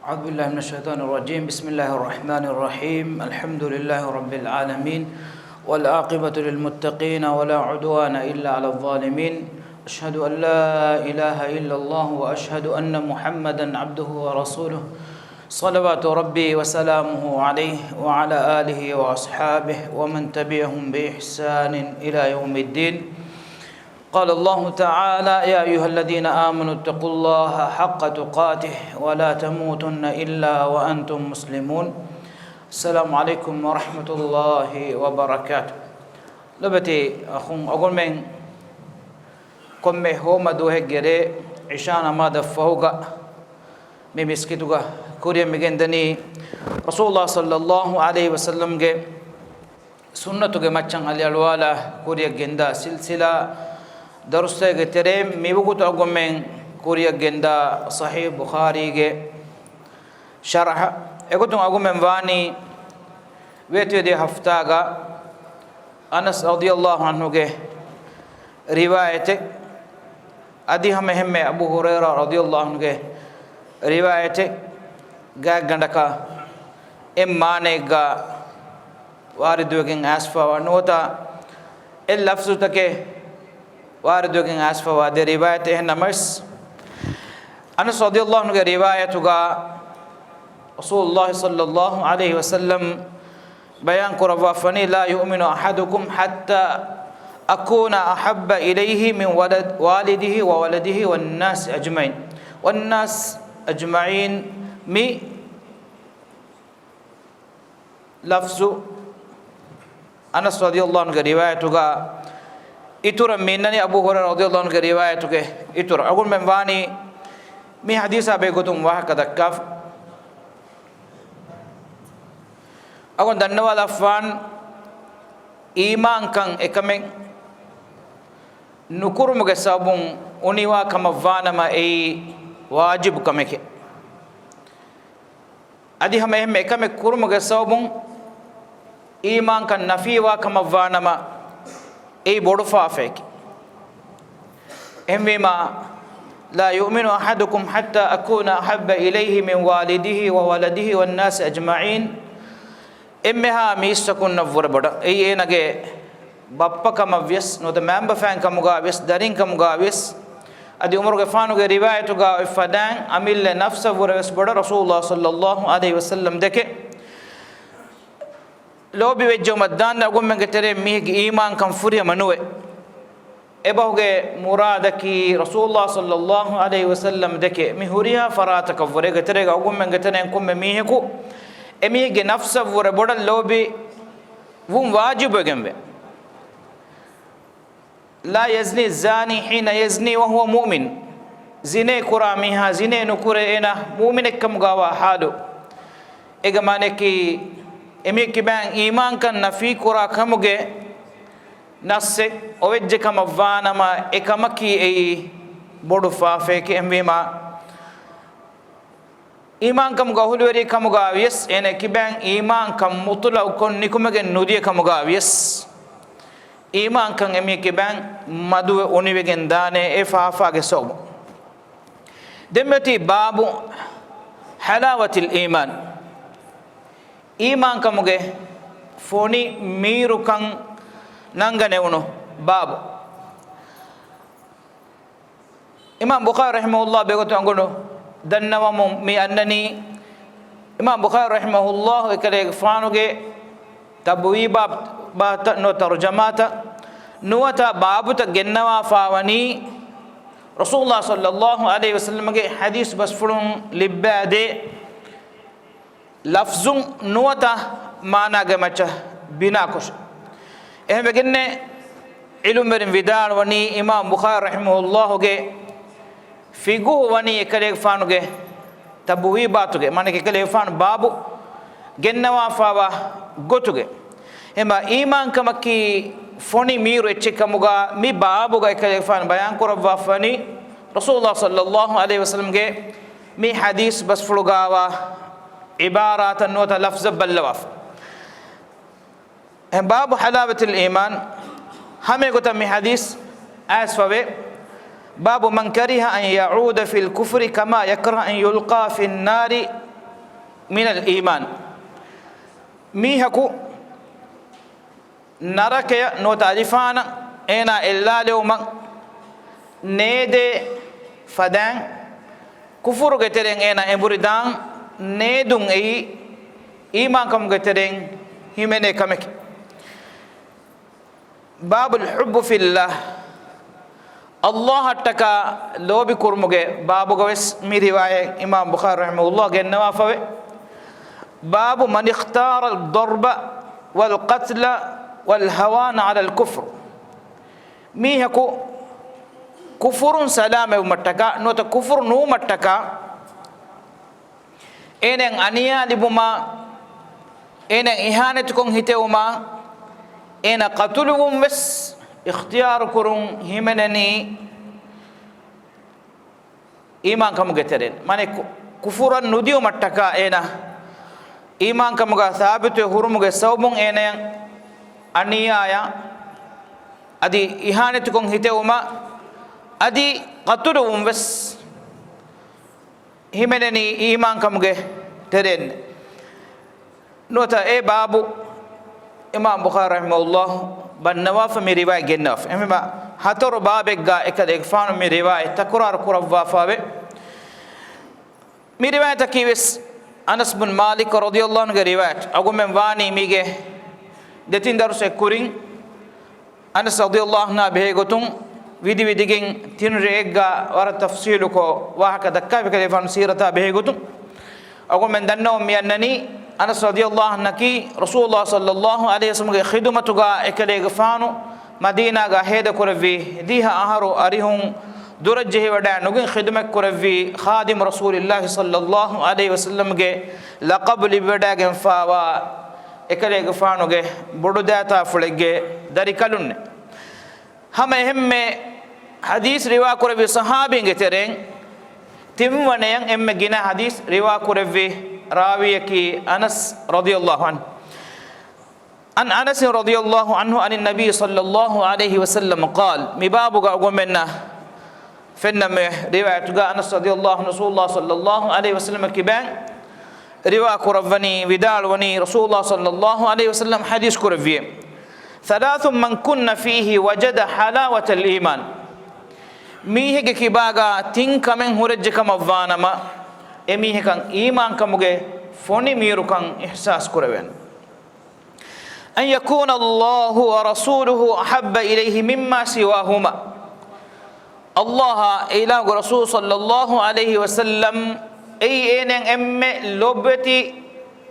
أعوذ بالله من الشيطان الرجيم. بسم الله الرحمن الرحيم. الحمد لله رب العالمين والعاقبة للمتقين ولا عدوان إلا على الظالمين. أشهد أن لا إله إلا الله وأشهد أن محمدا عبده ورسوله صلوات ربي وسلامه عليه وعلى آله وأصحابه ومن تبعهم بإحسان إلى يوم الدين. قال الله تعالى: يا أيها الذين آمنوا اتقوا الله حق تقاته ولا تموتن إلا وأنتم مسلمون. السلام عليكم ورحمة الله وبركاته. لبتي أقول من كم هو مدوه جري عشان ما دفعوها ممسكتوها كوريا مجندني رسول الله صلى الله عليه وسلم جه سنة جه ماتشان على الوالا كوريا جندا سلسلة درسته كتير ميبوكو تأقومين كوريا جندا صحيح بخاري جه شرح أقولتم أقومين واني ويتو دي هفتاغا أنس رضي الله عنه جه روايته أدي هم أبو هريرة رضي الله عنه جه روايته جا جندكا إمانة واردوكين أسفا ونوتا اللفظ تكه واردوكين أسفا وادي روايته نمرس أنس رضي الله عنه روايته رسول الله صلى الله عليه وسلم بيان قربافني لا يؤمن أحدكم حتى أكون أحب إليه من والده وولده والناس أجمعين. والناس أجمعين مي لفظ أنس رضي الله عنه روايته إتورا منني أبو هريرة رضي الله عنه روايته إتورا أقول من واني مي حديث أبي قطم وهكذا كاف أقول دنوا لفان إيمان كان إكمل نكور مجسابون أنيوا كم فانا ما أي واجب كمك أدي هم إكمل كور مجسابون إيمان كان نفيوا كم فانا ما أي بورفا فيك هم ما لا يؤمن أحدكم حتى أكون أحب إليه من والده وولده والناس أجمعين. إمها ميستكون نفور بڑا أي نجى بابا كم أبيس نوت مامبا فان كم غاويس دارين كم غاويس أدي عمر غفانو غ رواية تغا إفادان أميل نفس ورس بڑا رسول الله صلى الله عليه وسلم دكه لو بيوجه مدان نقول من كتير ميك إيمان كم فريا منوع إبهوغ مرادكي رسول الله صلى الله عليه وسلم دكه مهوريا فراتك فريا كتير أقول من كتير إنكم ميهكو أميك نفس وربودا لوبي وم واجب جنبه. لا يزني الزاني حين يزني وهو مؤمن. زنا كراميها زنا نكور إنا مؤمن كم جوا حاله. إجماعك أميك بان إيمان كان نفي كرا كموجه نص أوجه كم فانا ما إكمكي أي بدوفا فيك أمي ما إيمان كم قهولوري كم قاويس إن كبان إيمان كم مطلع وكن نكمل نودي كم قاويس إيمان كم أمي كبان مدو أونيبعن دانة إفافا كسوب دمتي باب حلاوة الإيمان إيمان كم قه فوني ميرو كان نانغني ونو باب إمام بخاري رحمه الله بيقول تانغونو دنوا مي أنني إمام بخاري رحمه الله يكره فانوجي تبوي باب نو ترجماتا نوتا باب تجنوا فاوني رسول الله صلى الله عليه وسلم کے حدیث بس فرون لبادة لفظ نوتا مانا جمچة بنا كش إهم بجنة علم من فدار وني إمام بخاري رحمه الله کے فيغو وني يكره فانوجي تبوي باتوجي مانه كله فان بابو جنوا فاوا غوتوجي هما إيمان كمكي فوني ميرو اتشكموغا مي بابوغا يكره فان بيان كوروا فاني رسول الله صلى الله عليه وسلم جه مي حديث بس فلوغاوا عبارات نوتا لفظ بلواف هم باب حلاوة الإيمان همه قلت مي حديث أسفوه باب من كره أن يعود في الكفر كما يكره أن يلقى في النار من الإيمان ميهكو نركي نوت ألفانا إنا إلا لوما نيدي فدان كفر كترين إنا إبردان نيدون أي إيمان كم كترين همني كمك باب الحب في الله الله حتى لو بكرمجه باب جوس مي رواية إمام بخاري رحمه الله جنوا فوي باب من اختار الضرب والقتل والهوان على الكفر ميهكو كفر سلام ومتكا نوت كفر نو متكا إنن أنيا لبما إنن إهانتكم هتوما إن قتلهم بس اختيار كرون همنني إيمان كم قترين ماني كفر نديو متكا إنا إيمان كم قا ثابت هرم قا سوبون إنا أنيايا أدي إهانتكم هتوما أدي قتلهم بس همنني إيمان كم قترين نوتا إيه بابو إمام بخاري رحمه الله بنواف من رواية جناف إما هتر بابك جا إكاد إكفان من رواية تكرار كرب وافا من رواية تكيس أنس بن مالك رضي الله عنه رواية أقول من واني ميجي دتين درس كورين أنس رضي الله عنه بهجتون فيديو ديجين تين رجع ورا تفسيرك وهكذا كيف كيف سيرتها بهجتون أقول من دنوا ميانني أنس رضي الله عنه كي رسول الله صلى الله عليه وسلم خدمة جا إكلي غفانو مدينة جا هيدا كرفي ديها أهرو أريهم درجة ودا نوجين خدمة كرفي خادم رسول الله صلى الله عليه وسلم جا لقبل بدا جنفا و إكلي غفانو جا بدوداتا فلج داري كلون هم حديث روا كرفي صحابي جترين تم ونيان جنا حديث روا كرفي راويك أنس رضي الله عنه عن أنس رضي الله عنه عن النبي صلى الله عليه وسلم قال مبابك أقومنا فإنما رواية أنس رضي الله عنه رسول الله صلى الله عليه وسلم كبان رواية كرفني ودال وني رسول الله صلى الله عليه وسلم حديث كرفية ثلاث من كن فيه وجد حلاوة الإيمان ميهك كباغا تنك من هرجك مفانما إميه كان إيمان كمجة فوني ميرو كان إحساس كروين أن يكون الله ورسوله أحب إليه مما سواهما الله إله رسول صلى الله عليه وسلم أي إن لبتي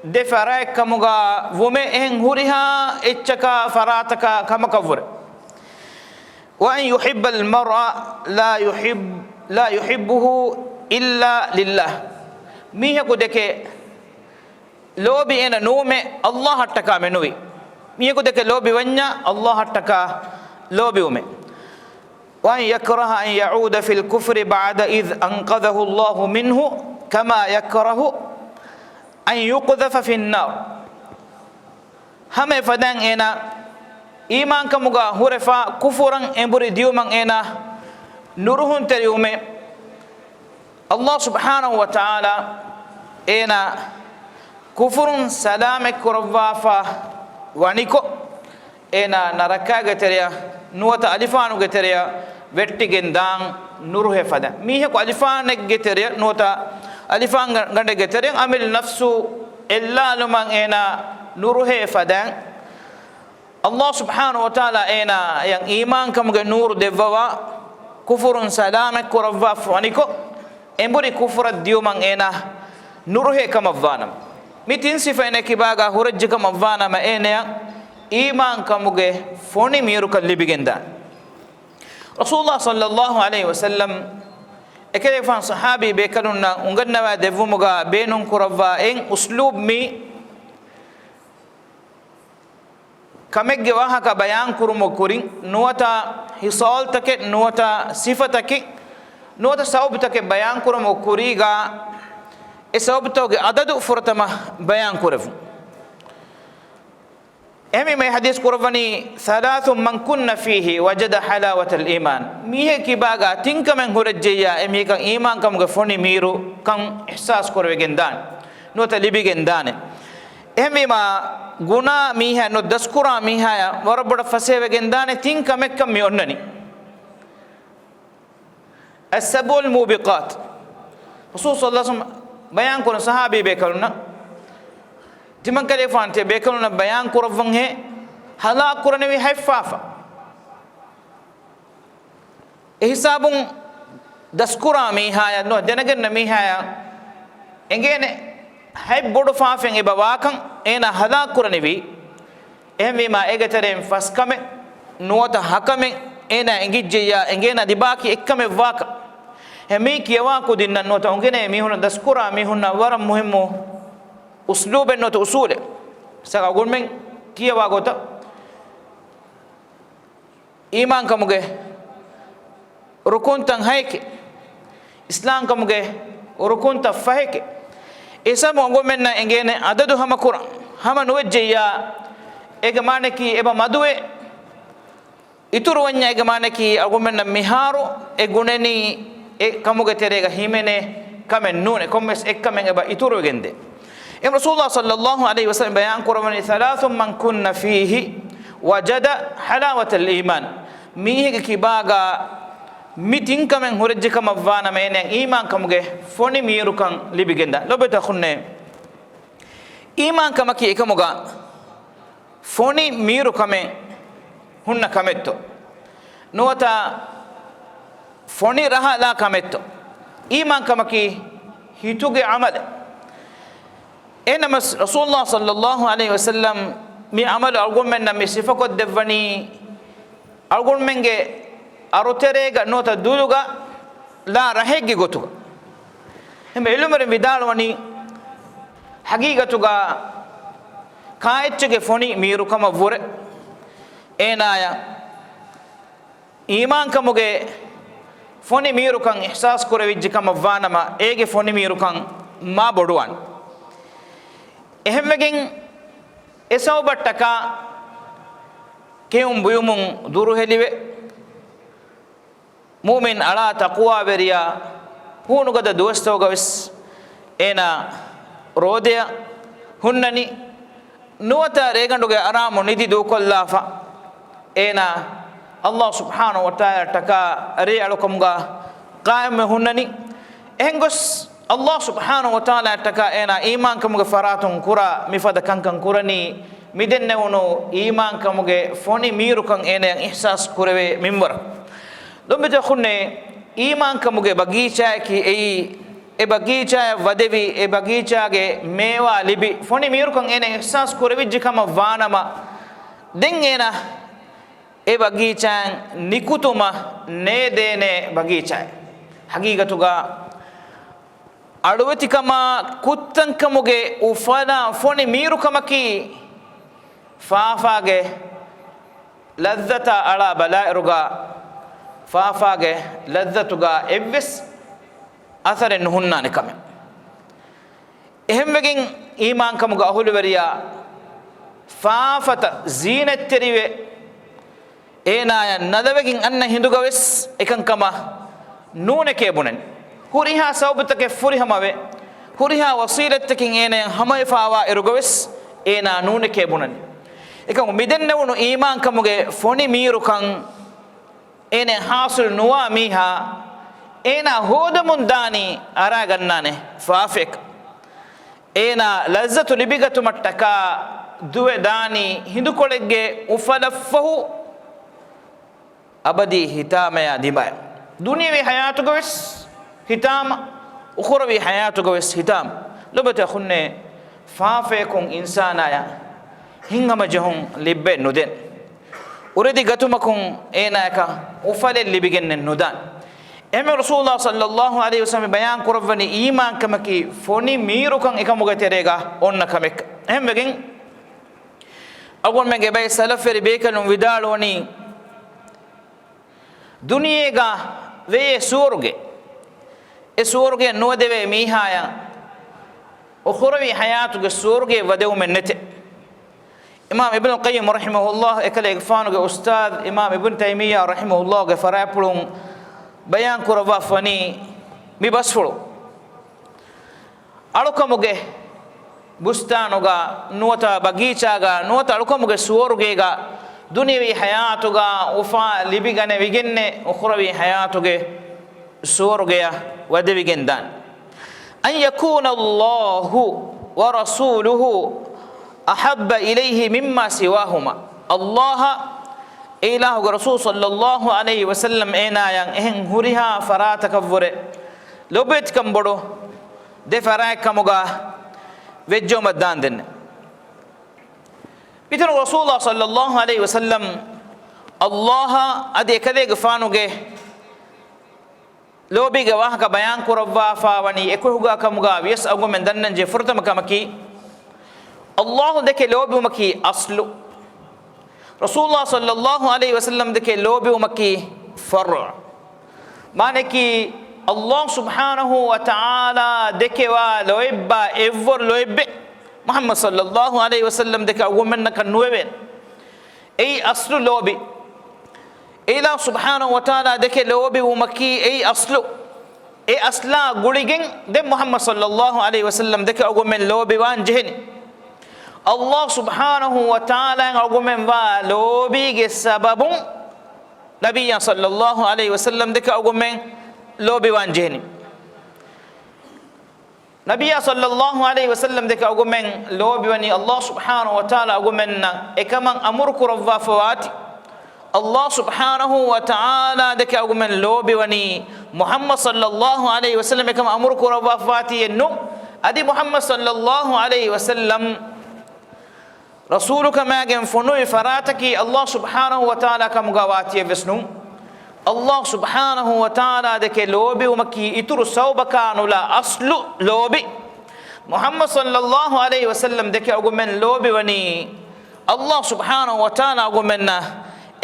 دفراك كمجا ومئن هرها إتشكا فراتك كم كفر وأن يحب المرء لا يحبه إلا لله ميه كودك لوبي أنا نومه الله هتكا منوي ميه كودك لوبي ونيا الله هتكا لوبي ومه وأن يكره أن يعود في الكفر بعد إذ أنقذه الله منه كما يكره أن يقذف في النار هم فدان أنا إيمان كمغا هرفا كفرا إمبري ديومان أنا نورهن تريومه الله سبحانه وتعالى إنا كفر سلامك كرفافا وانيكو إنا نركا جتريا نوتا ألفانو جتريا vetti gendang nuruhe fada mihe ko alifan getere nota alifan gande getere amil nafsu illa lumang ena nuruhe fada Allah subhanahu wa ta'ala ena yang iman kam ge nur devawa kufurun salamak kuravva faniko emburi kufrat diumang ena nuruhe kam avvanam mitin sifa ene kibaga huraj kam avvana ma ena iman kam ge foni miru kallibigenda Rasulullah sallallahu alaihi wasallam ekere fan sahabi bekanunna unganna devumuga benun kuravva en uslub mi kamegge wahaka bayan kurumo kurin nuwata hisal take nuwata sifatake nuwata sabab take bayan kurumo kuriga e sabab toge adadu furtama bayan kuravu emi may hadis kurvani thalathum man kunna fihi wajada halawata al-iman mihe kibaga tinka men hurajja emi kan iman kam ga foni miru kan ihsas kurwe gendan nuota libigen dane ehmima guna miha no daskura miha warabada faseve gendane tin kamekkam mi onnani as-sabul mubiqat rasul sallallahu alaihi wasallam bayan kono sahabi be kaluna timan kale fante be kaluna bayan ko ravange hala qur'ani wi haifafa hisabun daskura miha no denagen miha engene hay bodu faafen e bawakan ena hala quraniwi ehmi ma egaterem faskame nuota hakame ena engijja engena dibaki ekkame waka hemi kiyawa ko dinna nuota ongene mi huna daskura mi huna waram muhimmo usluben nuota usule saka gulmen kiyawa gota iman kamuge rukun tan hayke islam kamuge rukun ta fahike isa mo ngomenna engene adadu hama qur'an hama nuwajjiya ega maneki eba maduwe ituru wanya ega maneki agomenna miharu e guneni e kamuge terega himene kamen nune kommes ekkamen eba ituru gende im rasulullah sallallahu alaihi wasallam bayan qur'ani thalathun man kunna fihi wajada halawata al-iman mihi kibaga mitin kamen horejje kam avana menen iman kamuge foni miru kan libigenda lobeta khunne iman kamaki ekamuga foni miru kame hunna kametto nuwata foni raha la kametto iman kamaki hituge amal enama rasulullah sallallahu alaihi wasallam mi amal argumen mi sifako devani argumenge aroterega nota duluga la rahegi gotuga hembe elumere vidalwani hagigatuga kaetchege foni miru kama vore enaya iman kamuge foni miru kan ihsas korevijje kama vanama ege foni miru kan ma boduwan ehemmegen esawbattaka keum buyumun duru heliwe mu'min ala taqwa beriya hunu gada dosto gavis ena rodeya hunnani nuwata reganduge aramu nidi do kollafa ena allah subhanahu wa ta'ala taka re alukumga qaim hunnani engos allah subhanahu wa ta'ala taka ena iman kamuge faratun kura mifada kankan kurani midenne wono iman kamuge foni miru kan ena ihsas kurewe minbar dombete khunne iman kamuge bagicha ki e bagicha wadevi e bagicha ge mewa libi foni miru kan ene ihsas korevijje kama vanama dengena e bagicha nikutuma ne dene bagicha hagigatuga aduweti kama kuttan kamuge ufana foni miru kamaki faafage ladzata ala balairuga faafage ladzatuga evvis athare nuhunnani kame ehemmegen iman kamuga ahulweriya faafata zinetteriwe enaya nadavegin anna hindugawes ekan kama nune kebunen huriha sawbutake furihamave huriha wasilattekin ene hamay faawa erugawes ena nune kebunen ekan midennewunu iman kamuge foni miru kan ene hasul nuwa miha ena hodamun dani ara gannane faafek ena lazzatu libigatu mattaka duwe dani hindukolegge ufalaffahu abadi hitamaya dimay duniyawi hayatu gawes hitam ukhrawi hayatu gawes hitam lobata khunne faafekun insanaya hingama jahun libbe nuden uridi gatumakun enaka ufale libigenne nudan eme rasulullah sallallahu alaihi wasallam bayan kurvani iman kamaki foni miru kan ekamuga terega onna kamek emmegen agon menge bay salaferi bekalun vidaloni duniyega ve surge e surge no deve mihaya ukhrawi hayatu ge surge wadew mennete imam ibn al-qayyim rahimahullah ekale igfanu ge ustad imam ibn taymiyyah rahimahullah ge farapulun bayan kurava fani mi basfulu alukamuge bustanuga nuwata bagichaga nuwata alkomuge suworugega duniyawi hayatuga ufa libigane wigenne ukhrawi hayatuge suworugeya wade wigendan an yakuna Allahu wa rasuluhu ahabba ilayhi mimma siwahuma Allah ilahu rasul sallallahu alaihi wasallam enayang ehen huriha farata kavure lobet kambodo de faray kamuga vejjo madan den bitan rasulullah sallallahu alaihi wasallam Allah ade kade gfanuge lobi ga wahka bayan kurabba fa wani ekuga kamuga yes agu men dannan je furta makamaki Allah deke lobi maki aslu rasulullah sallallahu alaihi wasallam deke lobi maki far' mane ki Allah subhanahu wa ta'ala deke wa loibba evor loibbe Muhammad sallallahu alaihi wasallam deke agumenna kanuwen ay aslu lobi ila subhanahu wa ta'ala deke lobi umaki ay aslu ay asla guligen de Muhammad sallallahu alaihi wasallam deke agumen lobi wan jehni Allah subhanahu wa ta'ala agumen wa lobi ge sababun nabiyya sallallahu alaihi wasallam deke agumen lobi wan jehni nabiyya sallallahu alaihi wasallam deke agumen lobi wani Allah subhanahu wa ta'ala agumen na ekaman amurku rabba fawati Allah subhanahu wa ta'ala deke agumen lobi wani Muhammad sallallahu alaihi wasallam ekaman amurku rabba fawati yennu adi Muhammad sallallahu alaihi wasallam rasuluka magen fonu farataki Allah subhanahu wa ta'ala kamugawati visnu Allah subhanahu wa ta'ala deke lobi umaki ituru sawbakanu la aslu lobi Muhammad sallallahu alaihi wasallam deke agumen lobi wani Allah subhanahu wa ta'ala agumenna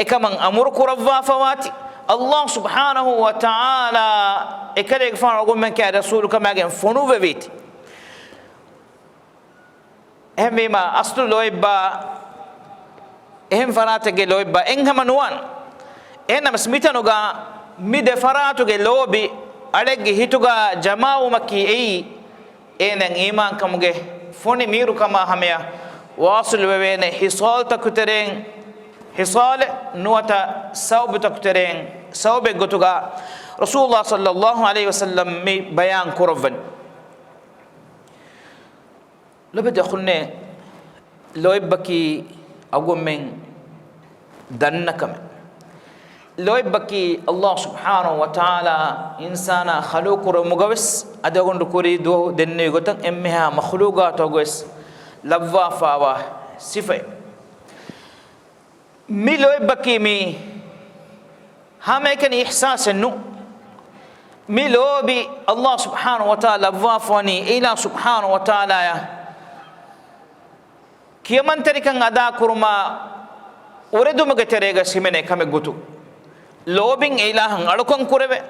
ekaman amurku rabba fawati Allah subhanahu wa ta'ala ekade gfan agumen ka rasuluka magen fonu veviti ehmima aslu loibba ehem faratege loibba enghamanuan enam smitanuga mide faratuge lobi alege hituga jama'u makki ei enen iman kamuge foni miru kama hamya wasul wewene hisal takuteren hisal nuwata sawb takuteren sawbe gotuga rasulullah sallallahu alaihi wasallam mi bayan kurvan lobede khunne loibaki agumen dannakam loibaki Allah subhanahu wa ta'ala insana khaluqur mugawis adagondu kuri do denne gotan emmeha makhluqa togwes labwa fawa sifai mi loibaki mi hamekan ihsas nu mi lobi Allah subhanahu wa ta'ala labwa fani ila subhanahu wa ta'ala ya kiyaman tarikan ada kurma uredu magaterega simene kame gutu lobing ilahan alukon kurebe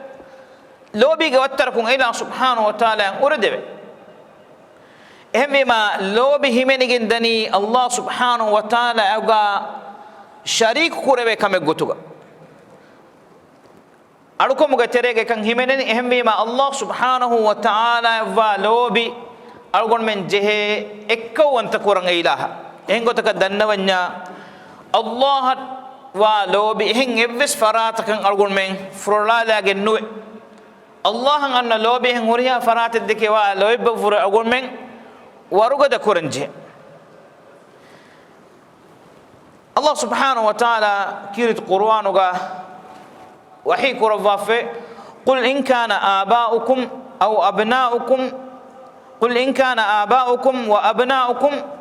lobi ga wattar kun ila subhanahu wa ta'ala uredebe ehmima lobi himenigin dani Allah subhanahu wa ta'ala aga sharik kurebe kame gutuga alukon magaterega kan himenen ehmima Allah subhanahu wa ta'ala wa lobi algon men jehe ekkawanta kurang ilaha ehngotaka dannawanya Allah wa lobi hen evves farata kan algon men frolala gen nuwe Allah anna lobi hen huriya farata deke wa lobi fur algon men waruga da kuranje Allah subhanahu wa ta'ala kirit qur'anuga wahi kurwafe qul in kana aba'ukum aw abna'ukum qul in kana aba'ukum wa abna'ukum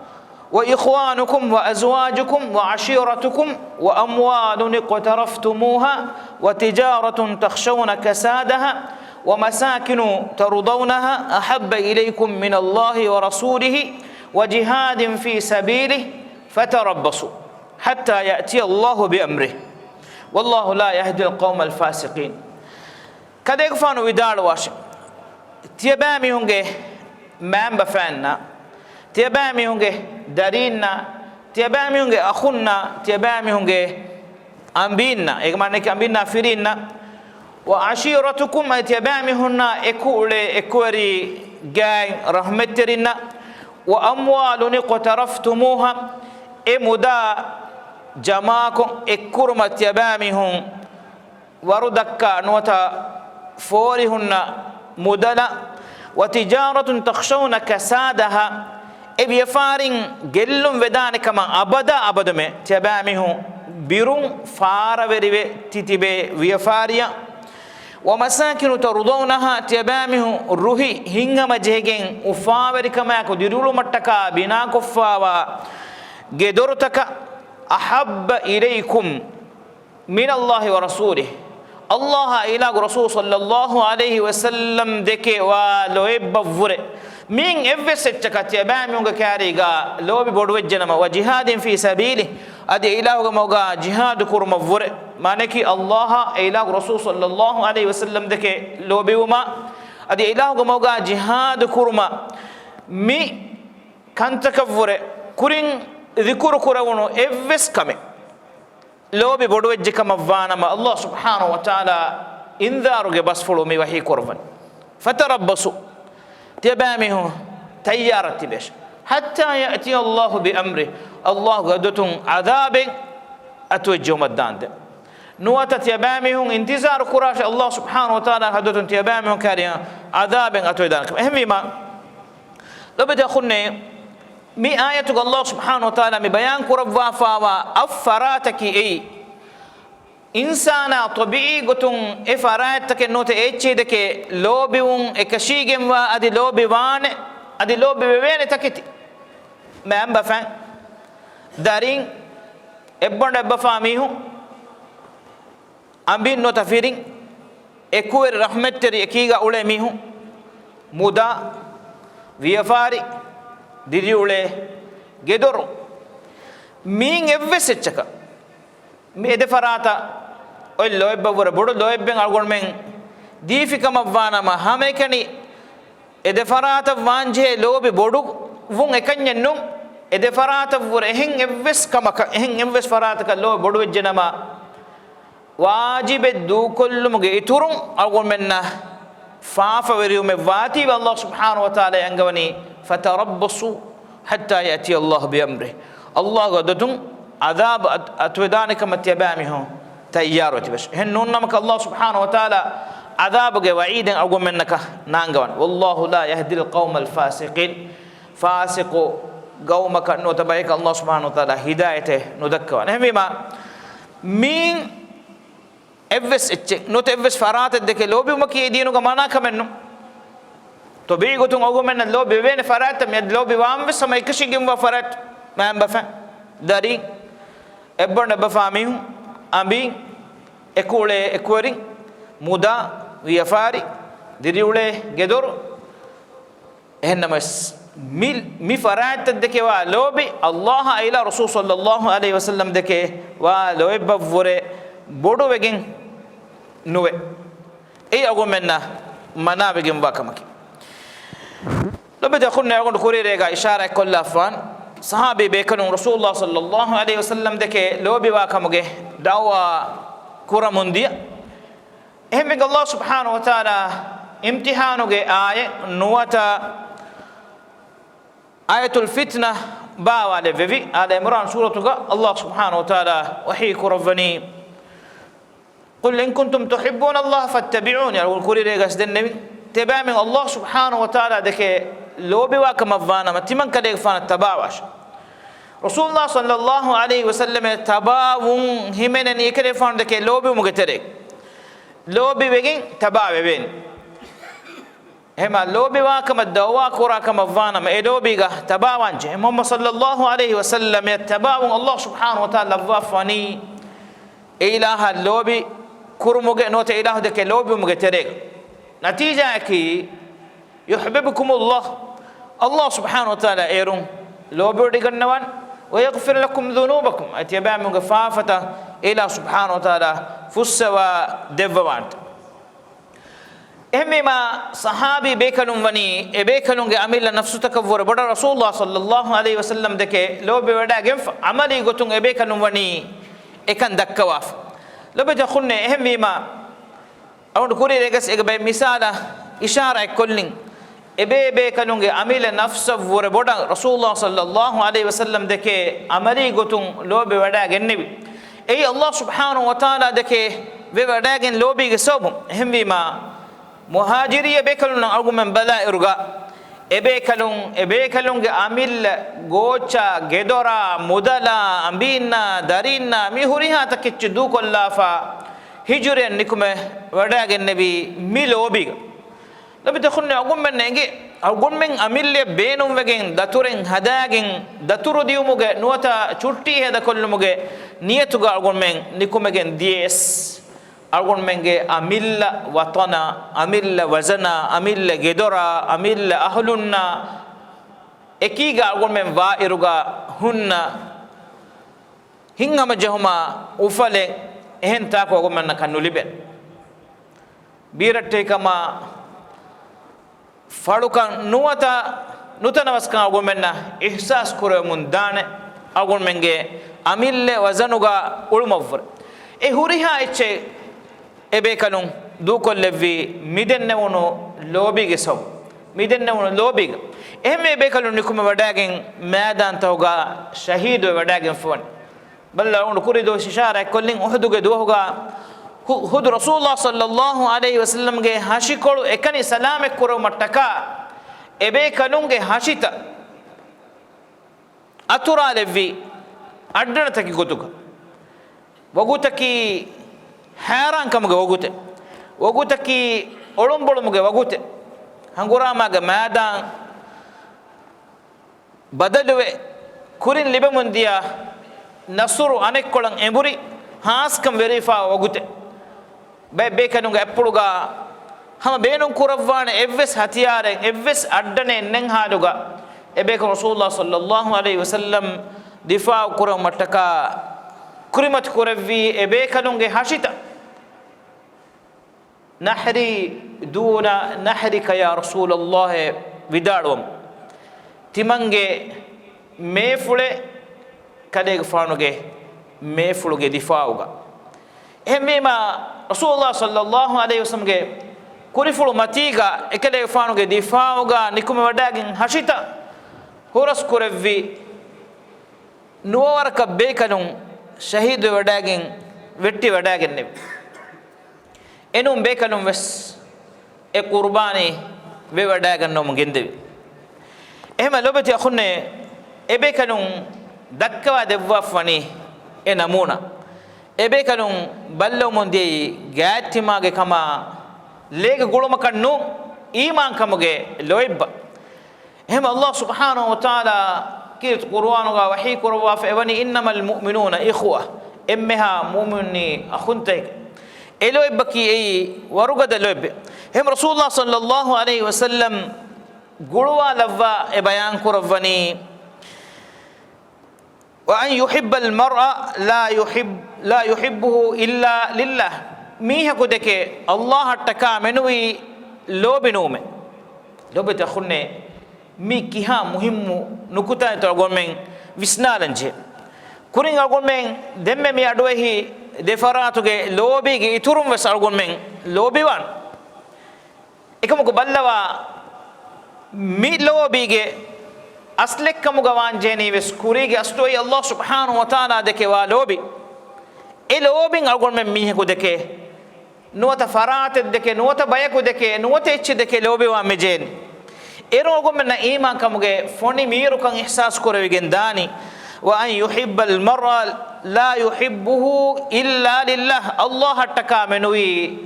وإخوانكم وأزواجكم وعشيرتكم وأموال اقترفتموها وتجارة تخشون كسادها ومساكن ترضونها أحب إليكم من الله ورسوله وجهاد في سبيله فتربصوا حتى يأتي الله بأمره والله لا يهدي القوم الفاسقين كذا يكفانوا ودار واش تيبامي هنجي مام بفاننا تيبامي هنجي دارينا تيبامي هنجي أخونا تيبامي هنجي أمبينا إجمعنك أمبينا فيرينا وعشيرتكم تيبامي هنا إكولي إكوري جاي رحمترنا وأموال اقترفتموها إمدا جماكم إكرمت يبامهم وردك نوتا فورهن مدنا وتجارة تخشون كسادها إبيفارين جلهم ودانك ما أبدا ما تبامهم بيرون فار وري تتبه ويفاريا ومساكن ترضونها تبامهم روحي هنگم جهگين وفاوري كما يكو ديرولو متكا بنا كفاوا جدورتك أحب إليكم من الله ورسوله الله إلى رسول صلى الله عليه وسلم دكي ولويب بفور من إفسدتك تبامهم كاريغا لو ببودوجنما وجهاد في سبيله أدي إله موغا جهاد كرم فور مانكي الله إله رسول صلى الله عليه وسلم دكي لو بيوما أدي إله موغا جهاد كرم مي كانتك فور كورين ذكر كرونو إفس كمي لو ببودوجك مفانما الله سبحانه وتعالى إنذارك بس فلو مي وحي كرفن فتربصوا تبامه تيارة بيش حتى يأتي الله بأمره الله قدتهم عذاب أتوجهم الداند نوات تبامهم انتظار كراش الله سبحانه وتعالى قدتهم تبامهم كاريا عذاب أتوجهم أهم ما لو بدأ خلني مي آياتك الله سبحانه وتعالى مي بيان كرب وافاوا أفراتك أي إنسانا طبيعي قتون إفراتك النوت إيشي دك لوبيون إكشيجم وأدي لوبي وان أدي لوبي وين تكتي ما أم بفان دارين إبن بفاميهو أمبين نوت فيرين إكوير رحمة تري إكيغا أولي ميهو مودا ويفاري ديري أولي جدور مين إفسدتك ميد فراتا أي لويب بور بدو لويب بين أقول من دي في كم أفوانا ما هم إكني إد فراتا وانجه لويب بدو وون إكن ينوم إد فراتا بور إهين إفس كم إهين إفس فراتا كلويب بدو الجنما واجب دو كل مجي إتورم أقول منا فاف وريوم واتي والله سبحانه وتعالى ينقوني فتربصوا حتى يأتي الله بأمره الله قدتم عذاب أتودانك متيبامهم تيارة بس هنون نمك الله سبحانه وتعالى عذابك وعيد أقوم منك نانقوان والله لا يهدي القوم الفاسقين فاسق قومك نتبعك الله سبحانه وتعالى هدايته ندكوان هم ما مين إفس نوت إفس فرات الدك لوبي ومكي يدينو كمانا كمنو طبيعي قتون أقوم من اللوبي وين فرات ميد لوبي وام بس ما يكشي جم وفرات ما هم بفهم داري إبن بفهميهم أمبي إكولة إكورين مودا ويفاري ديريولة جدور هنمس مي فرات الدكي ولوبي الله إلى رسول صلى الله عليه وسلم دكي ولوبي بفورة بودو بيجين نوه أي أقوم منا منا بيجين باكمكي لو بدأ خلنا يقول كوري رجع إشارة كل أفان صحابي بيكنون رسول الله صلى الله عليه وسلم دكي لو بواكمجه دعوة كورا مندية هم الله سبحانه وتعالى امتحانه آية نواتا آية الفتنة باوا لفي على إمران سورة الله سبحانه وتعالى وحي كرفني قل إن كنتم تحبون الله فاتبعوني يقول كوري رجع النبي تبامن الله سبحانه وتعالى دكي لو بواكم أفانا ما تمن كده فانا تباوش رسول الله صلى الله عليه وسلم تباون همين يكره فان دكي لو بمغترك لو بيجين تباو بين هما لو بواكم الدوا كوراكم أفانا ما إدو بيجا تباوانج محمد صلى الله عليه وسلم يتباون الله سبحانه وتعالى وفاني إله لو بي كرموجه نوت إله دكي لو بمغترك نتيجة كي يحببكم الله الله سبحانه وتعالى إيرون لو بيردي النوان ويغفر لكم ذنوبكم أتيبع من غفافة إلى سبحانه وتعالى فسوا دفوانت إهمي ما صحابي بيكنون وني بيكنون عمل نفس تكفر بدر رسول الله صلى الله عليه وسلم دكي لو بيردا جنف عملي قطن بيكنون وني إكن دكواف لو بتخلنا إهمي ما أو نقولي رجس إجابة مثال إشارة كلين ebe be kanunge amile nafsa wore boda rasulullah sallallahu alaihi wasallam deke amali gotun lobe wada gennebi ei allah subhanahu wa taala deke be wada gen lobi ge sobum hembi ma muhajiriya be kalun argumen bala irga ebe kalunge amil gocha gedora mudala ambina darina mi huriha takich du kollafa hijure nikume wada gennebi mi lobi لبي تخوني أقوم من نيجي أقوم من أميلة بينهم وجين داتورين هداعين داتورو ديو مجا نوتا شرطي هذا كله مجا نيتوجا أقوم من نيكو مجين ديس أقوم من جي أميلة وطنا أميلة وزنا أميلة جدورا أميلة أهلنا أكيجا أقوم من وائروجا هنا هنگام جهما أوفله إهن تاكو أقوم من نكانو لبن بيرتة كما farukan nutana waskan agun menna ihsas kure mun dane agun menge amille wazanuga ulmavr e huriha eche ebe kanun du kollevi midenne wono lobige saw midenne wono lobige ehme ebe kanun nikuma wadagen madan tawga shahid wadagen fon balla on kurido shishara kollin uhuduge duhoga خود رسول الله صلى الله عليه وسلم کے ہاشی کولو اکنی سلام کرو مٹکا ابے کنونگے ہاشیتا اتورا لوی اڈن تکی گوتوگا وگوتکی حیران کمگے وگوتکی اولم بولمگے وگوتے ہنگورا ماگے میدان بدلوے کورین لبے مندیا نصر انک کولن امبوری ہاسکم ویریفا وگوتے be kanunga eppuduga hama beenun kurawwane evves hatiyaren evves addane nen haduga ebe ko rasulullah sallallahu alaihi wasallam difa kuraw mataka kurimat kurawwi ebe kanunge hashita nahri duna nahrika ya rasulullah vidalum timange mefule kadege fanuge mefuluge difauga emmema rasulullah sallallahu alaihi wasallam ge kurifulu matiga ekele fanu ge difauga nikume wadagin hashita horas kurevvi nuwarka bekanun shahid wadagin vetti wadagin ne enum bekanun wes e qurbani ve wadagan no mugende ehma lobati akhunne e bekanun dakkawa devwa fani e namuna ebe kanun ballo monde gaattimage kama lege guluma kannu iman kamuge loibba hem allah subhanahu wa taala kirt qur'anu ga wahi qurwa fa wani innamal mu'minuna ikhwa emmeha mu'minni akhuntek eloibba ki ei warugada loibbe hem rasulullah sallallahu alaihi wasallam gulwa lavva e bayan kurawani وأن يحب المرء لا يحبه إلا لله ميه كودك الله تكا منوي لو بنومه لو بتخونه مي كيها مهم نكوتا تقول من وسنالنجه كورين أقول من دم مي أدوه دفراتوجي لو بيجي يتورم بس أقول من لو بيوان إكمل كبلوا مي لو بيجي أصلك كمجوان جاني بسكوريجي أستوي الله سبحانه وتعالى دكوا لوبي لوبين أقول من ميه كودكه نوتا فرات دكه نوتا بايا كودكه نوتا إيش دكه لوبي وامجين أقول من إيمان كمجه فوني ميرو كان إحساس كوري جنداني وأن يحب المرء لا يحبه إلا لله الله تكا منوي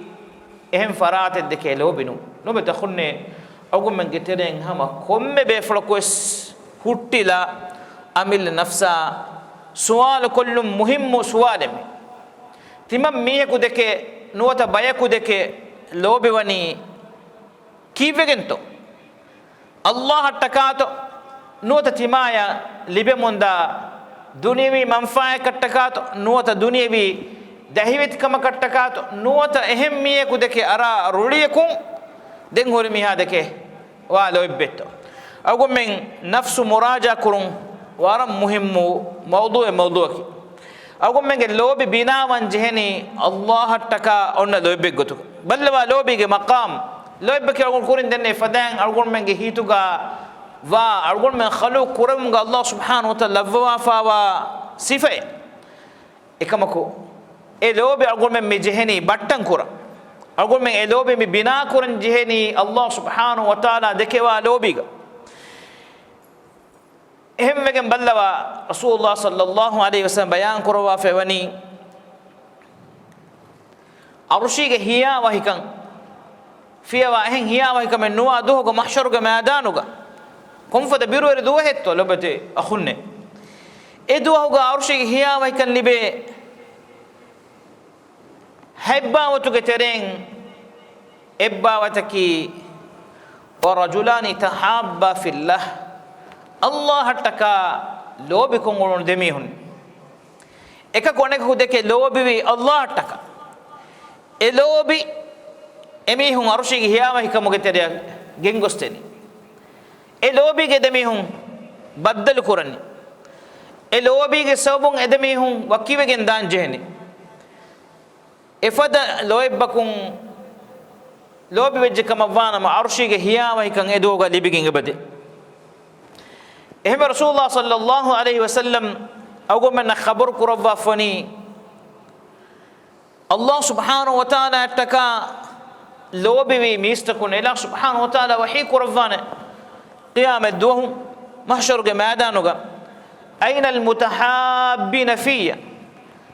إهم فرات دكه لوبينو نو بتخوني أقول من كتيرين هما كم بيفلكوس huttila amil nafsa suwal kullum muhimmu suwalemi timam mihe kudeke nuwata baya kudeke lobe wani kivegento allah takato nuwata timaya libe munda duniyawi manfa'a kattakato nuwata duniyawi dahiwet kama kattakato nuwata ehem mihe kudeke ara ruliyakun den hori miha deke wa loibetto أقول من نفس مراجعة كرون وارم مهم موضوعك أقول من اللوبي بنا من جهني الله تكا أن اللوبي قتو بل لو لوبي مقام loybbe ke algon kurin denne fadan algon menge hituga wa algon men khaluq kurum ga Allah subhanahu wa ta'ala wa fa wa sifa ekamako e lobe algon men me jeheni battan kura algon men e lobe mi bina kuran jeheni Allah subhanahu wa ta'ala dekewa lobiga ehemmegen ballawa rasulullah sallallahu alaihi wasallam bayan kurwa fewani arushige hiya wahikan fiyawa hen hiya wahikam nuwa duhuga mahsharuga madanuga konfada biruere duwa hetto lobate akhunne e duwahuga arushige hiya wahikan libe hebba watuge tereng ebba wataki wa rajulani tahabba fillah Allah hattaka lobi kongolon demihun eka koneka hudeke lobi wi Allah hattaka e lobi emihun arushigi hiyama hikamuge teriya gengosteni e lobi ge demihun baddal kurani e lobi ge sabun edemihun wakiwe gen dan jehni efada loibakun lobi wejje kamavana ma arushigi hiyama hikan edoga libigin bade ehme rasulullah sallallahu alaihi wasallam awgomen khabar kurabba fani Allah subhanahu wa ta'ala taka lobi wi mistakun ila subhanahu wa ta'ala wahi kurabane qiyam ad-duhum mahshar ge madanuga aina al-mutahabbin fiyya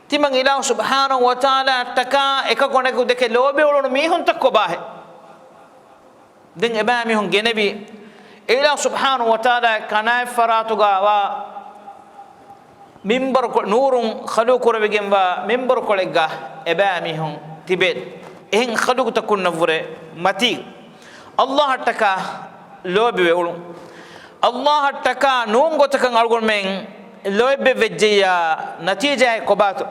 timang ila subhanahu wa ta'ala taka ekakone ku deke lobi olon mihun takko bahe den eba mihun genebi ila subhanahu wa ta'ala kana faratuga wa mimbar ko nurun khalu kurabegen wa mimbar ko legga eba mihun tibet en khalu takun navure mati Allah taka lobi we ulum Allah taka nungo takan algon men lobe vejja natija ko bato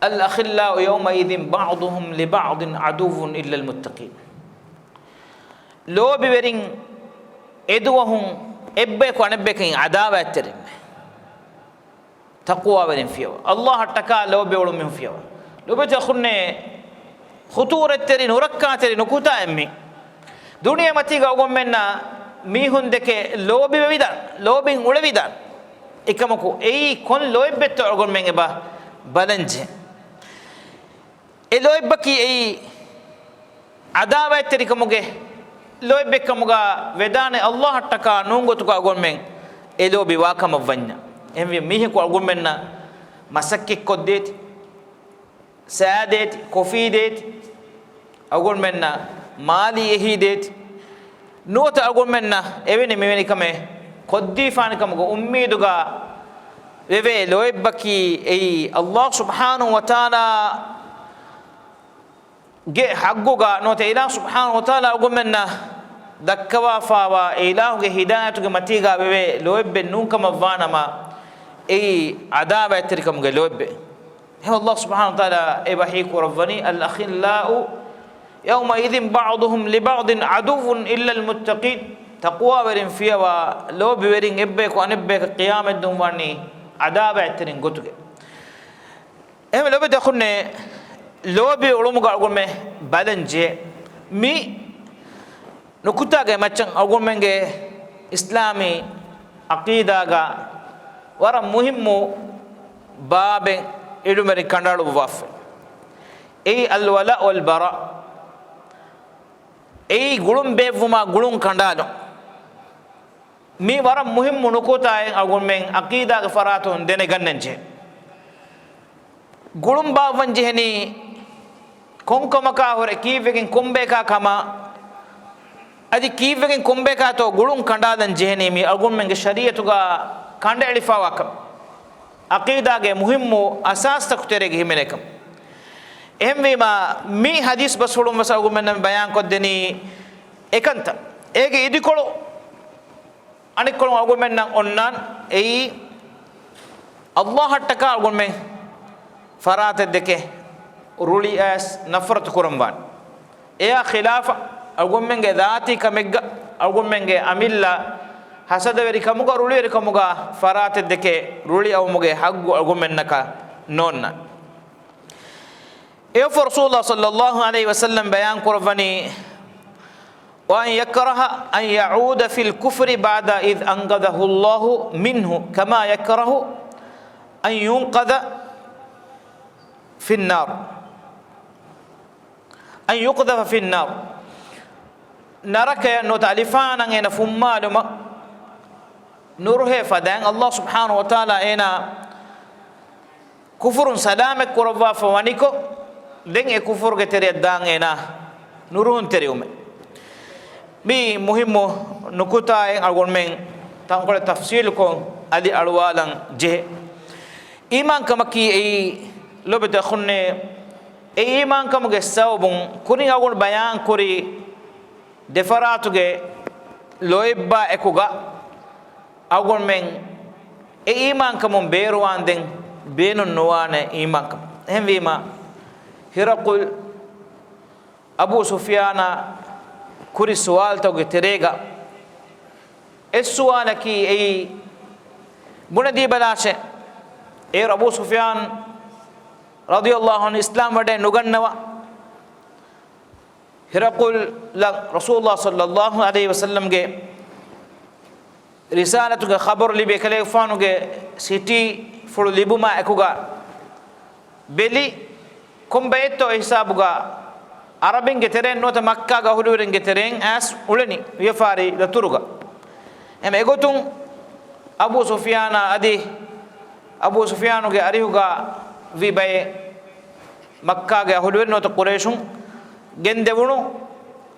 al akhilla yawma idhin ba'dhum li ba'din aduwwun illa al muttaqin lobi wering eduwahum ebbe ko anebbe kin adawa atterin taqwa wering fiyawa Allah taka lobi olum min fiyawa lobi ta khunne khuturat terin urakka terin ukuta emmi duniya mati ga gommenna mi hundeke lobi wida lobin ulewida ikamako ei kon loibbe to gommen eba balanje e loibaki ei adawa atterikamuge lobe kamuga vedane Allah taka nungotuka gonmen elobi wakama vanya envi mihi ko gonmenna masakke koddet saadet kofidet agonmenna mali ehidet nota agonmenna eveni meveni kame koddi fani kamuga ummiduga veve loebaki ei Allah subhanahu wa ta'ala ge hagguga nota ila subhanahu wa ta'ala agumenna dakkawa fawa ilahu ge hidayatu ge matiga bebe loebbe nunka mavana ma ei adaba etrikam ge loebbe he Allah subhanahu wa ta'ala e bahiku rabbani al akhillau yawma idhin ba'dhum li ba'din aduwwun illa al muttaqin taqwa werin fiya wa lobe werin ebbe ko anebbe qiyamat dum wani adaba etrin gotuge em lobe de khunne lobi ulumuga algonme balanje mi nukutage machan algonmenge islami aqida ga wara muhimmu babe ilumeri kandalu waf ei alwala wal bara ei gulum bevuma gulum kandalo mi wara muhimmu nukutaye algonmen aqida ga faraton dene gannanje gulum ba vanjehni konkomaka hore kivegen kombeka kama adi kivegen kombeka to gulum kandadan jehni mi algonmenge shariatuga kande elifawaka aqida ge muhimmu asas takterege himenekam ehmema mi hadis basulum wasagu men bayan koddeni ekanta ege idikolo anikolo algonmen nan onnan ei Allah hattaka algonmen farate deke ruli as nafrat kurumban ya khilafa algommenge dhati kamegga algommenge amilla hasada veri kamuga ruli veri kamuga farate deke ruli awmuge haggu algommen naka nonna إيه رسول الله صلى الله عليه وسلم بيان قرباني وأن يكره أن يعود في الكفر بعد إذ أنقذه الله منه كما يكره أن ينقذ في النار أن يقذف في النار نرك نتعلفان أن فما لما نوره فدان الله سبحانه وتعالى إنا كفر سلامك قربا فوانيكو دين كفر كتير دان إنا نورون تريوم بي مهم نكوتا إن أقول من تانقل تفسيركم أدي ألوالن جه إيمان كمكي أي لو بتخوني إيمان كمك سوبون كوني أقول بيان كوري دفراتوجي لويبا إكوغا أقول من إيمان كمون بيروان دين بين النوان إيمان كم هم بيما هرقل أبو سفيان كوري سؤال توجي تريغا السؤال كي أي بندي بلاشه إيه أبو سفيان رضي الله عنه إسلام ودين نغنوا هرقل لك رسول الله صلى الله عليه وسلم جه رسالة خبر لي بكلي فانو جه سيتي فلو ليبو ما أكوغا بلي كم بيتو حسابوغا عربين جترين نوت مكة غهولورين جترين أس ولني يفاري لتوروغا أم إغوتون أبو سفيان أدي أبو سفيان جه أريوغا في باي مكة غهولورين نوت قريشون ගෙන්දෙවුණු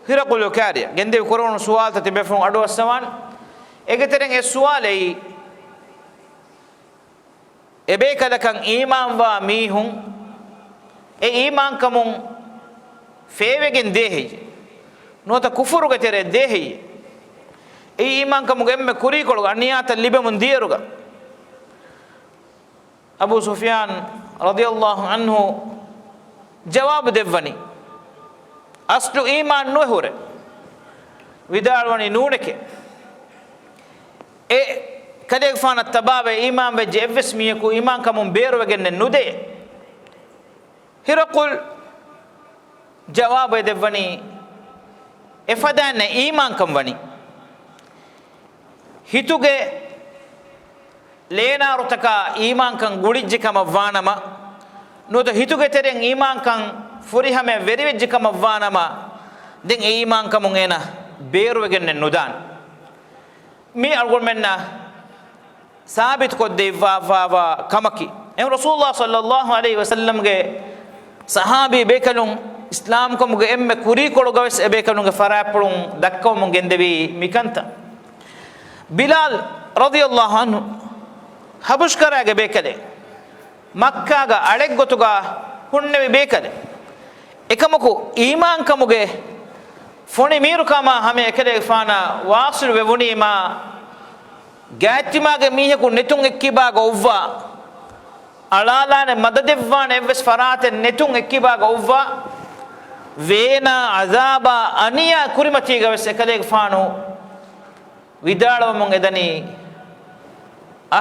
හිරකුළු කාර්ය ගෙන්දෙවි කරවුණු සුවාල් තිබෙෆුන් අඩුව සමාන ඒකතරෙන් ඒ සුවාලෙයි එබේ කලකන් ඊමාන් වා මීහුන් ඒ ඊමාන් කමුන් ෆේවෙගෙන් දෙහෙයි නොත කුෆුරු ගතරේ දෙහෙයි ඒ ඊමාන් කමු ගෙම්මෙ කුරී කොළු අනියාත ලිබෙමුන් දියරුග අබූ සුෆියාන් රදියල්ලාහු අන්හු ජවාබ දෙවනි أصل إيمان نوره وداروني نونك إيه كده فانا التبابة إيمان بجيفس ميكو إيمان كمون بيرو وجن النودي هرقل جواب يدفني إفادان إيمان كم وني هيتوجي لينا رتكا إيمان كان غوريج كم فانما نوتو هيتوجي ترين إيمان كان furi hame veri vejji kama vanama den e iman kamun ena beru wegen nudan mi algol menna sabit ko de va kamaki en rasulullah sallallahu alaihi wasallam ge sahabi bekalun islam ko muge emme kuri ko gaves e bekalun ge farapulun dakko mun gendevi mikanta bilal radiyallahu anhu habush karage bekade makka ga aleg gotuga hunnevi bekade එකමකු ඊමාන් කමුගේ ෆොනි මීරු කම හැම එකලේ ෆානා වාසුරු වෙවුනීමා ගෑත්තිමාගේ මීහකු නෙතුන් එක්කිබා ගොව්වා අලාලානේ මදදෙව්වානේ එවස් ෆරාතෙන් නෙතුන් එක්කිබා ගොව්වා වේනා අසාබා අනියා කුරිමති ගවස් එකලේ ෆානු විදාලවමුන් එදනි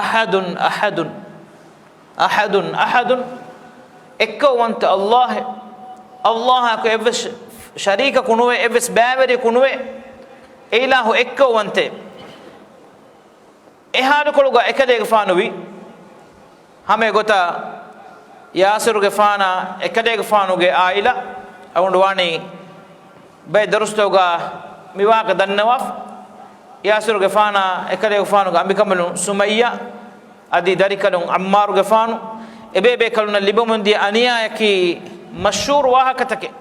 අහදුන් එක්කවන්ත අල්ලාහ් الله کو evs شريك كنوه evs باوري كنوه اله ekko wante ehadu koluga ekade fanuwi hame gota yasiru ge fana ekade fanuge aila awundu wani bay darustoga miwaga dannawaf yasiru ge fana ekade fanuga ambikamalu sumayya adi darikalun ammaru ge fanu ebebe kaluna libamundi aniya yaki مشهور واهكتك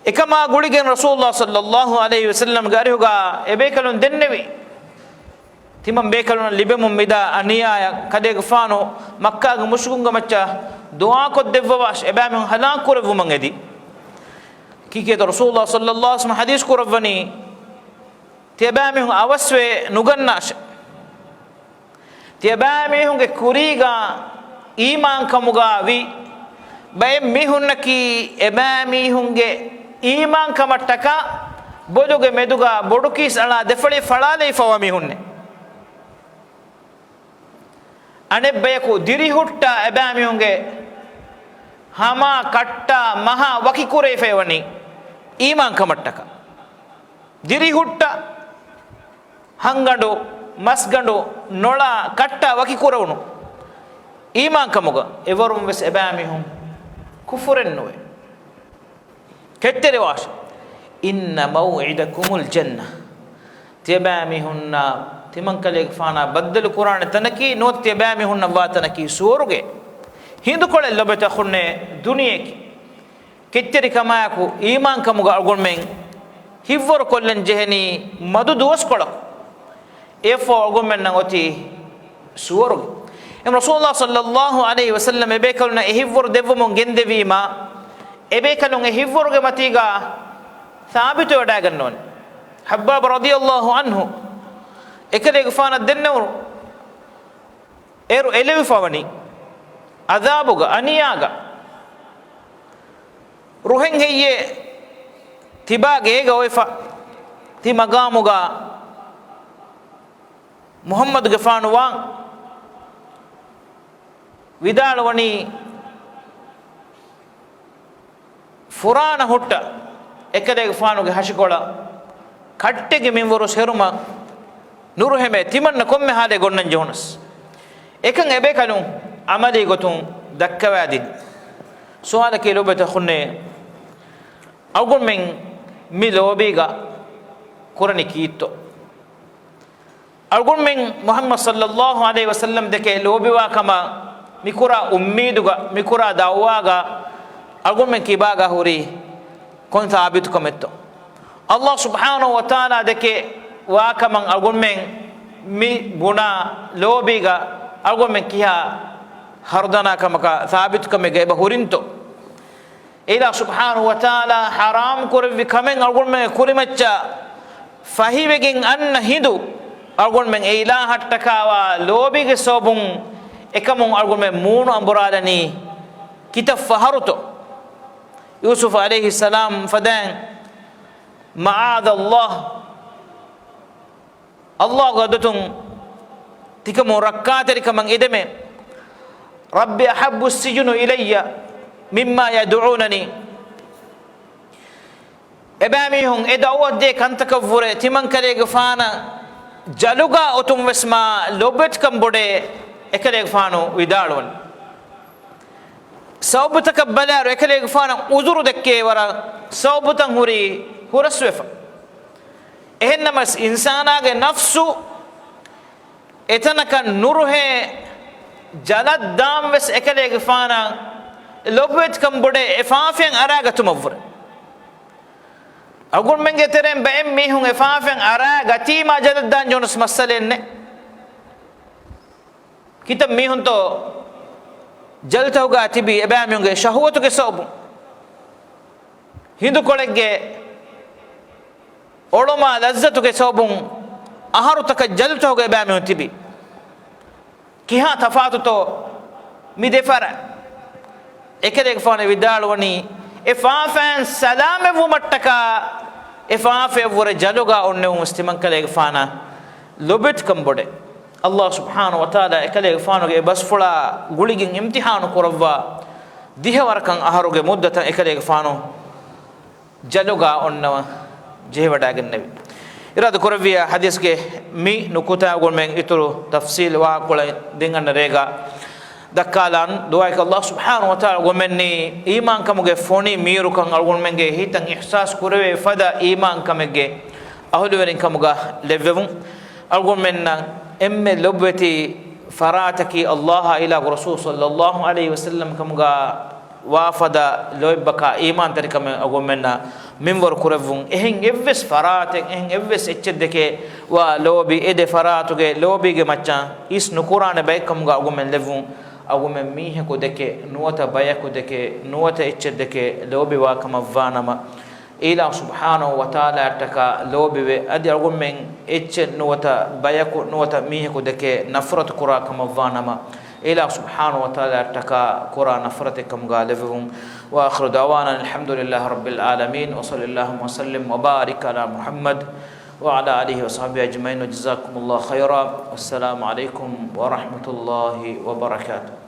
إكما قولين رسول الله صلى الله عليه وسلم قارئوغا إبيكالون دنوي تيمم بيكالون لبمم مدا أنيا كديك فانو مكة مشكونغا مچا دعا كو دفواش إبامهم هلان كورفو منغدي كيكي رسول الله صلى الله عليه وسلم حديث كورفني تيبامهم أوسوي نغناش تيبامهم كوريغا إيمان كمغاوي bay mihunaki emami hunge iman kamattaka boduge meduga bodukis ala defali falale fawami hunne ane bayaku diri hutta emami hunge hama katta maha waki kure fewani iman kamattaka diri hutta hangandu masgandu nola katta waki kurawunu iman kamuga evarum wes ebamihum kufuren nowe kettere wash inna maw'idakumul janna tebamihunna timankale fana baddal qur'an tanaki not tebamihunna wa tanaki suruge hindu kole lobeta khunne duniyeki ketteri kamayaku iman kamuga algon men hivvor kollen jeheni madu dos kolak efo algon men nangoti suruge em rasulullah sallallahu alaihi wasallam ebe kaluna hivvor devumon gendevima ebe kalun hivvorge matiga thabito wada gannon habbab radiyallahu anhu ekale gfana dennawru eru elevi fawani azabuga aniyaga ruhen heye tibage ega oifa ti magamuga muhammad gfanu wa vidalwani furana hutta ekade gfanu ge hashikola kattege minworu seruma nuruheme timanna komme hale gonnan jonas ekan ebe kalun amali gotun dakkawadin suala ke lobeta khunne awgon men mi lobiga qurani kiitto awgon men muhammad sallallahu alaihi wasallam deke lobiwa kama mikura ummiduga mikura dawaga awgon men kibaga huri kon thabit kometto allah subhanahu wa ta'ala deke wa kaman awgon men mi guna lobiga awgon men kiha hardana kamaka thabit kamege ba hurinto ila subhanahu wa ta'ala haram kurvi kamen algon men kurimacha fahivegen anna hindu algon men ila hattakawa lobige sobun ekamun algon men munu amburadani kita faharuto yusuf alayhi salam fadan ma'ad allah gadutun tikamu rakkateri kaman ideme rabbi ahabbu as-sijnu ilayya mimma yad'unani ebamihun edawde kantakavure timankale gfana jaluga otum wesma lobet kambode ekale gfano widalwan sawbuta kabbalaru ekale gfana uzuru dekke wara sawbutan huri huraswefa ehennamas insana ge nafsu etanaka nuruhe jalad dam wes ekale gfana lobet kambode efafen araga tumavur agun menge terem baem mihun efafen araga tima jalad dan jonas masalenne kitab mihun to jaltawga tibi ebamyunge shahwatu ge sobu hindu kolege oloma lazzatu ge sobun aharu tak jaltawga ebamyun tibi kiha tafatu to midefara ekere gfane vidalwani efafan salame vu mattaka efafe vore jaluga onne musliman kale gfana lobet kambode allah subhanahu wa taala ekale gfano ge basfula guligin imtihanu kurawwa dihawarakan aharuge muddata ekale gfano jaluga onnawa jehwada gannabi irad kurawwiya hadis ge mi nukuta gon men ituru tafsil wa kula dingan rega dakalan doa ke Allah subhanahu wa ta'ala gomenni iman kamuge foni miru kan algon menge hitan ihsas kurwe fada iman kamege ahuluwerin kamuga levevun algon menna emme lobweti farataki Allah ila rasul sallallahu alaihi wasallam kamuga wafada loibaka iman tarikam algon menna minwar kurevun ehen evves faraten ehen evves eccedeke wa lobi ede faratuge lobi ge macha is nukurane bay kamuga algon men levun agumen mihe ko deke nuwata bayako deke nuwata eccedeke lobi wa kama vanama ila subhanahu wa ta'ala taka lobi we adi agumen ecce nuwata bayako nuwata mihe ko deke nafrat qura kama vanama ila subhanahu wa ta'ala taka qura nafrat kam galevum wa akhiru dawana alhamdulillahi rabbil alamin wa sallallahu wa sallim wa barik ala muhammad وعلى آله وصحبه أجمعين وجزاكم الله خيرا والسلام عليكم ورحمة الله وبركاته.